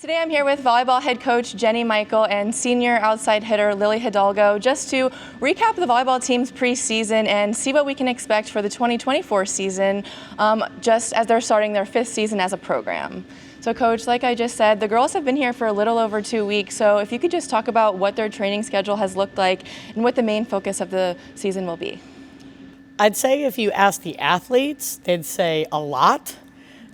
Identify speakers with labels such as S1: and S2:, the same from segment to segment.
S1: Today I'm here with volleyball head coach Jenny Michael and senior outside hitter Lily Hidalgo just to recap the volleyball team's preseason and see what we can expect for the 2024 season just as they're starting their 5th season as a program. So Coach, like I just said, the girls have been here for a little over 2 weeks, so if you could just talk about what their training schedule has looked like and what the main focus of the season will be.
S2: I'd say if you ask the athletes, they'd say a lot.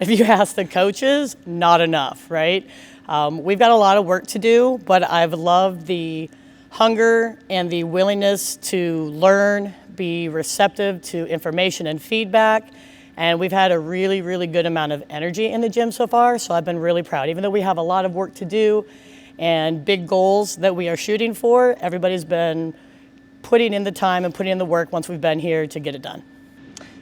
S2: If you ask the coaches, not enough, right? We've got a lot of work to do, but I've loved the hunger and the willingness to learn, be receptive to information and feedback, and we've had a really, really good amount of energy in the gym so far, so I've been really proud. Even though we have a lot of work to do and big goals that we are shooting for, everybody's been putting in the time and putting in the work once we've been here to get it done.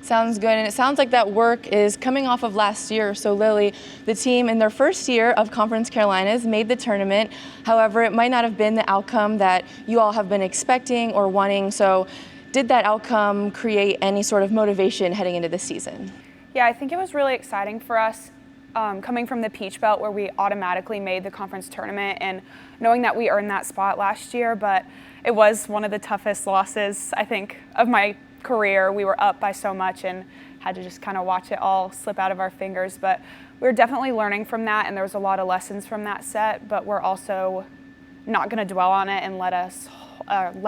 S1: Sounds good, and it sounds like that work is coming off of last year. So Lily, the team in their first year of Conference Carolinas made the tournament. However, it might not have been the outcome that you all have been expecting or wanting. So did that outcome create any sort of motivation heading into this season?
S3: Yeah, I think it was really exciting for us coming from the Peach Belt where we automatically made the conference tournament and knowing that we earned that spot last year, but it was one of the toughest losses, I think, of my career. We were up by so much and had to just kind of watch it all slip out of our fingers, but we were definitely learning from that, and there was a lot of lessons from that set, but we're also not going to dwell on it and let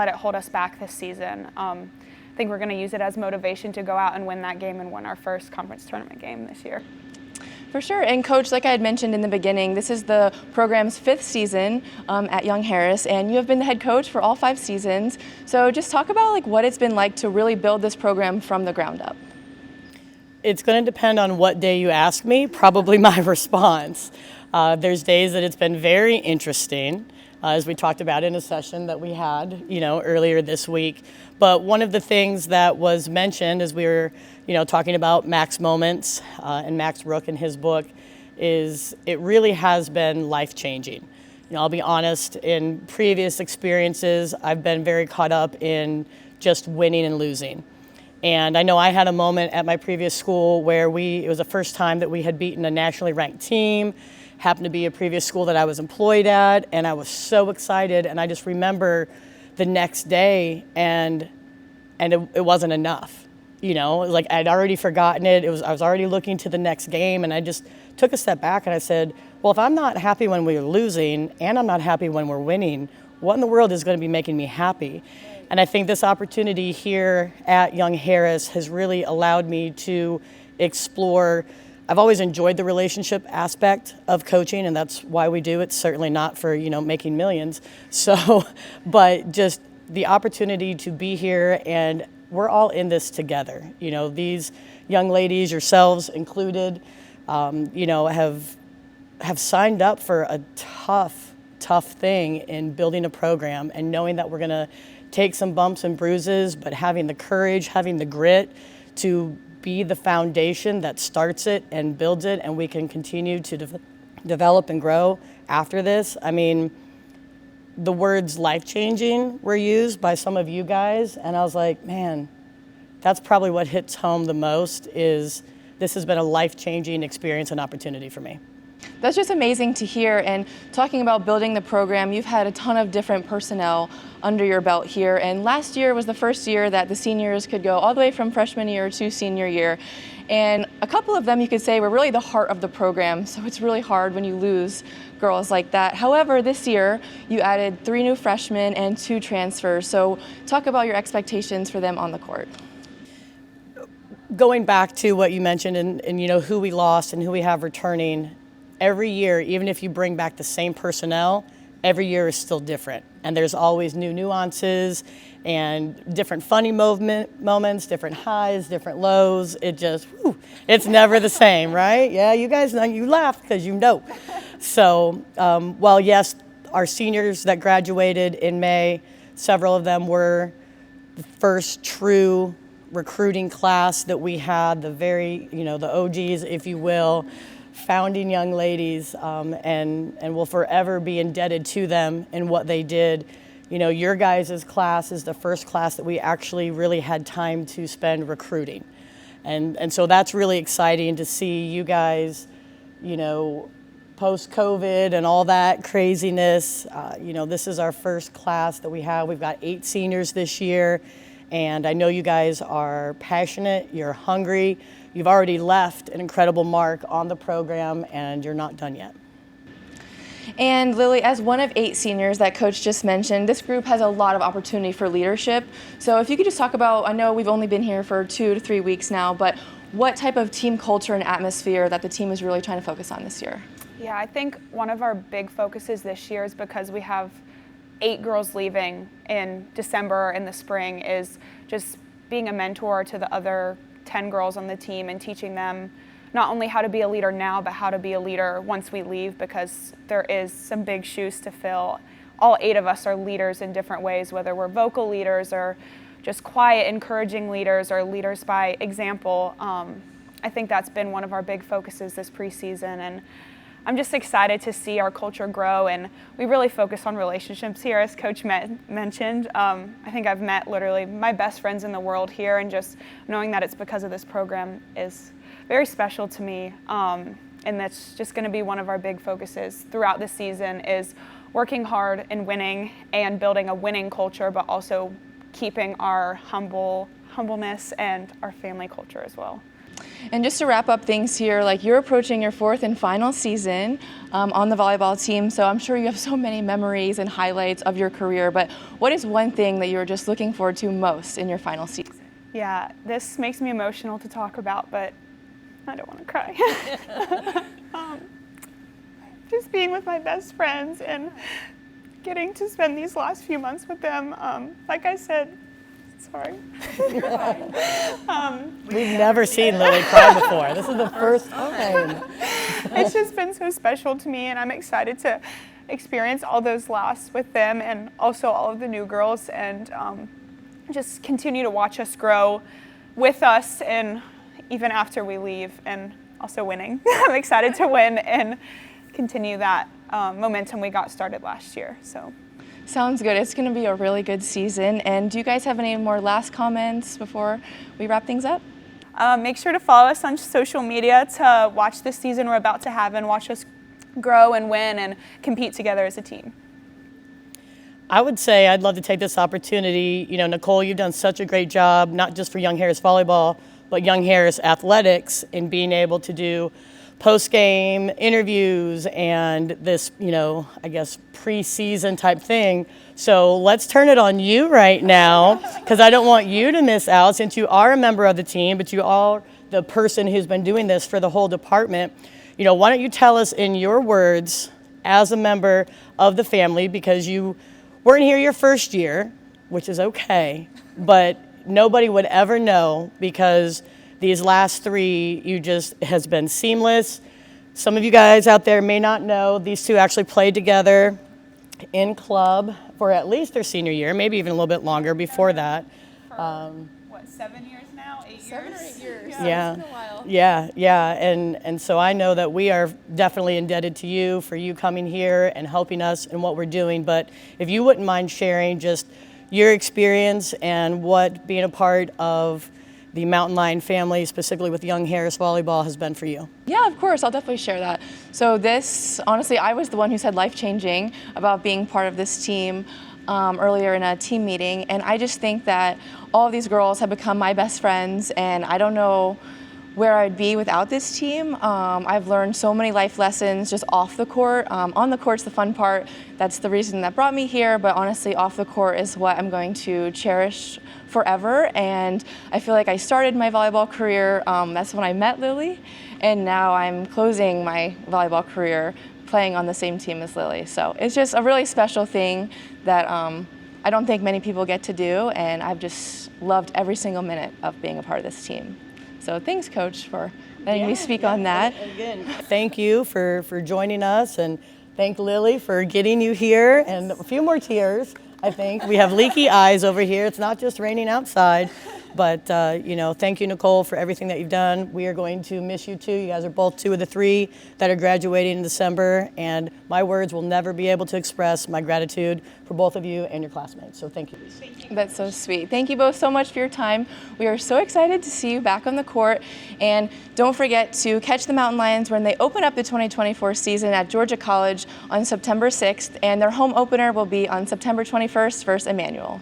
S3: it hold us back this season. I think we're going to use it as motivation to go out and win that game and win our first conference tournament game this year.
S1: For sure, and Coach, like I had mentioned in the beginning, this is the program's 5th season at Young Harris, and you have been the head coach for all 5 seasons. So just talk about what it's been like to really build this program from the ground up.
S2: It's going to depend on what day you ask me, probably my response. There's days that it's been very interesting, as we talked about in a session that we had, earlier this week. But one of the things that was mentioned as we were, talking about Mac's moments and Max Rook in his book is it really has been life-changing. I'll be honest, in previous experiences, I've been very caught up in just winning and losing. And I know I had a moment at my previous school where it was the first time that we had beaten a nationally ranked team, happened to be a previous school that I was employed at, and I was so excited. And I just remember the next day, and it wasn't enough. I'd already forgotten it. I was already looking to the next game, and I just took a step back and I said, well, if I'm not happy when we're losing and I'm not happy when we're winning, what in the world is going to be making me happy? And I think this opportunity here at Young Harris has really allowed me to explore. I've always enjoyed the relationship aspect of coaching, and that's why we do it. It's certainly not for, making millions. So, but just the opportunity to be here, and we're all in this together. These young ladies, yourselves included, have signed up for a tough thing in building a program and knowing that we're going to take some bumps and bruises, but having the courage, having the grit to be the foundation that starts it and builds it, and we can continue to develop and grow after this. I mean, the words life-changing were used by some of you guys, and I was like, man, that's probably what hits home the most, is this has been a life-changing experience and opportunity for me.
S1: That's just amazing to hear. And talking about building the program, you've had a ton of different personnel under your belt here. And last year was the first year that the seniors could go all the way from freshman year to senior year. And a couple of them, you could say, were really the heart of the program. So it's really hard when you lose girls like that. However, this year you added 3 new freshmen and 2 transfers. So talk about your expectations for them on the court.
S2: Going back to what you mentioned and who we lost and who we have returning, every year, even if you bring back the same personnel, every year is still different. And there's always new nuances and different funny moments, different highs, different lows. It's never the same, right? Yeah, you guys know, you laugh because you know. So, while yes, our seniors that graduated in May, several of them were the first true recruiting class that we had, the OGs, if you will, founding young ladies, and will forever be indebted to them in what they did. Your guys' class is the first class that we actually really had time to spend recruiting. And so that's really exciting to see you guys, post-COVID and all that craziness, this is our first class that we have. We've got 8 seniors this year, and I know you guys are passionate, you're hungry, you've already left an incredible mark on the program, and you're not done yet.
S1: And Lily, as one of 8 seniors that Coach just mentioned, this group has a lot of opportunity for leadership. So if you could just talk about, I know we've only been here for 2 to 3 weeks now, but what type of team culture and atmosphere that the team is really trying to focus on this year?
S3: Yeah, I think one of our big focuses this year is because we have 8 girls leaving in December in the spring is just being a mentor to the other 10 girls on the team and teaching them not only how to be a leader now, but how to be a leader once we leave, because there is some big shoes to fill. All 8 of us are leaders in different ways, whether we're vocal leaders or just quiet, encouraging leaders or leaders by example. I think that's been one of our big focuses this preseason, and I'm just excited to see our culture grow, and we really focus on relationships here, as Coach mentioned. I think I've met literally my best friends in the world here, and just knowing that it's because of this program is very special to me, and that's just going to be one of our big focuses throughout the season is working hard and winning and building a winning culture, but also keeping our humbleness and our family culture as well.
S1: And just to wrap up things here, like you're approaching your 4th and final season on the volleyball team, so I'm sure you have so many memories and highlights of your career, but what is one thing that you're just looking forward to most in your final season?
S3: Yeah, this makes me emotional to talk about, but I don't want to cry. Just being with my best friends and getting to spend these last few months with them. Like I said, sorry.
S2: We've never seen Lily cry before. This is the first time.
S3: It's just been so special to me, and I'm excited to experience all those laughs with them and also all of the new girls, and just continue to watch us grow with us and even after we leave, and also winning. I'm excited to win and continue that momentum we got started last year. So.
S1: Sounds good. It's going to be a really good season. And do you guys have any more last comments before we wrap things up?
S3: Make sure to follow us on social media to watch this season we're about to have and watch us grow and win and compete together as a team.
S2: I would say I'd love to take this opportunity. Nicole, you've done such a great job, not just for Young Harris Volleyball, but Young Harris Athletics, in being able to do post-game interviews and this, I guess, preseason type thing. So let's turn it on you right now, because I don't want you to miss out, since you are a member of the team, but you are the person who's been doing this for the whole department. Why don't you tell us in your words, as a member of the family, because you weren't here your first year, which is okay, but nobody would ever know, because these last 3, you just has been seamless. Some of you guys out there may not know, these 2 actually played together in club for at least their senior year, maybe even a little bit longer before that.
S3: For, 7 years now? 8 years?
S1: 7 or 8 years.
S2: Yeah.
S1: It's been a while.
S2: Yeah. And so I know that we are definitely indebted to you for you coming here and helping us in what we're doing. But if you wouldn't mind sharing just your experience and what being a part of the Mountain Lion family, specifically with Young Harris Volleyball, has been for you.
S1: Yeah, of course. I'll definitely share that. So this, honestly, I was the one who said life-changing about being part of this team earlier in a team meeting. And I just think that all of these girls have become my best friends, and I don't know where I'd be without this team. I've learned so many life lessons just off the court. On the court's the fun part. That's the reason that brought me here, but honestly, off the court is what I'm going to cherish forever. And I feel like I started my volleyball career, that's when I met Lily, and now I'm closing my volleyball career playing on the same team as Lily. So it's just a really special thing that I don't think many people get to do, and I've just loved every single minute of being a part of this team. So thanks, Coach, for letting me speak on that.
S2: Again, thank you for joining us, and thank Lily for getting you here, and a few more tears, I think. We have leaky eyes over here. It's not just raining outside. But, thank you, Nicole, for everything that you've done. We are going to miss you too. You guys are both 2 of the 3 that are graduating in December, and my words will never be able to express my gratitude for both of you and your classmates. So thank you.
S1: That's so sweet. Thank you both so much for your time. We are so excited to see you back on the court. And don't forget to catch the Mountain Lions when they open up the 2024 season at Georgia College on September 6th, and their home opener will be on September 21st versus Emmanuel.